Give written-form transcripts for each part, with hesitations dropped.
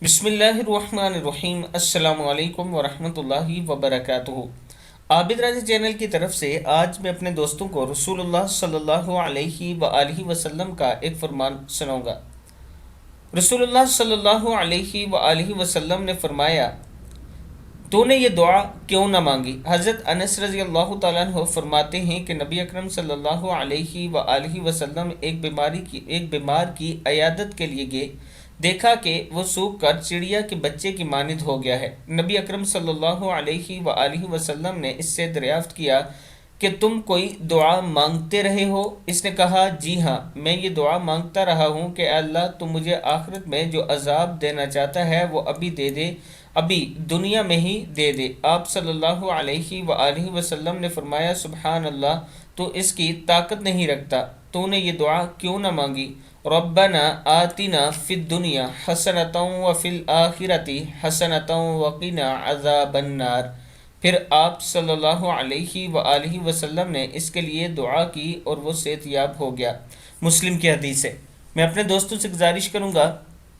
بسم اللہ الرحمن الرحیم۔ السلام علیکم ورحمۃ اللہ وبرکاتہ۔ عابد راضی چینل کی طرف سے آج میں اپنے دوستوں کو رسول اللہ صلی اللہ علیہ وآلہ وسلم کا ایک فرمان سناؤں گا۔ رسول اللہ صلی اللہ علیہ وآلہ وسلم نے فرمایا، تو نے یہ دعا کیوں نہ مانگی؟ حضرت انس رضی اللہ تعالیٰ عنہ فرماتے ہیں کہ نبی اکرم صلی اللہ علیہ وآلہ وسلم ایک بیمار کی عیادت کے لیے گئے، دیکھا کہ وہ سوکھ کر چڑیا کے بچے کی مانند ہو گیا ہے۔ نبی اکرم صلی اللہ علیہ وآلہ وسلم نے اس سے دریافت کیا کہ تم کوئی دعا مانگتے رہے ہو؟ اس نے کہا، جی ہاں، میں یہ دعا مانگتا رہا ہوں کہ اے اللہ تو مجھے آخرت میں جو عذاب دینا چاہتا ہے وہ ابھی دے دے، ابھی دنیا میں ہی دے دے۔ آپ صلی اللہ علیہ وآلہ وسلم نے فرمایا، سبحان اللہ، تو اس کی طاقت نہیں رکھتا، تو نے یہ دعا کیوں نہ مانگی؟ ربنا آتنا فی الدنیا حسنۃ وفی الآخرۃ حسنۃ وقنا عذاب النار۔ پھر آپ صلی اللہ علیہ وآلہ وسلم نے اس کے لیے دعا کی اور وہ صحت یاب ہو گیا۔ مسلم کی حدیث ہے۔ میں اپنے دوستوں سے گزارش کروں گا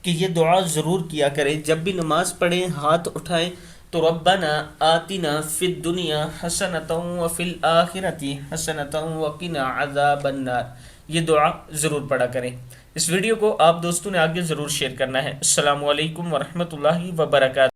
کہ یہ دعا ضرور کیا کریں، جب بھی نماز پڑھیں ہاتھ اٹھائیں تو ربنا آتنا فی الدنیا حسنۃ وفی الآخرۃ حسنۃ وقنا عذاب النار، یہ دعا ضرور پڑھا کریں۔ اس ویڈیو کو آپ دوستوں نے آگے ضرور شیئر کرنا ہے۔ السلام علیکم ورحمۃ اللہ وبرکاتہ۔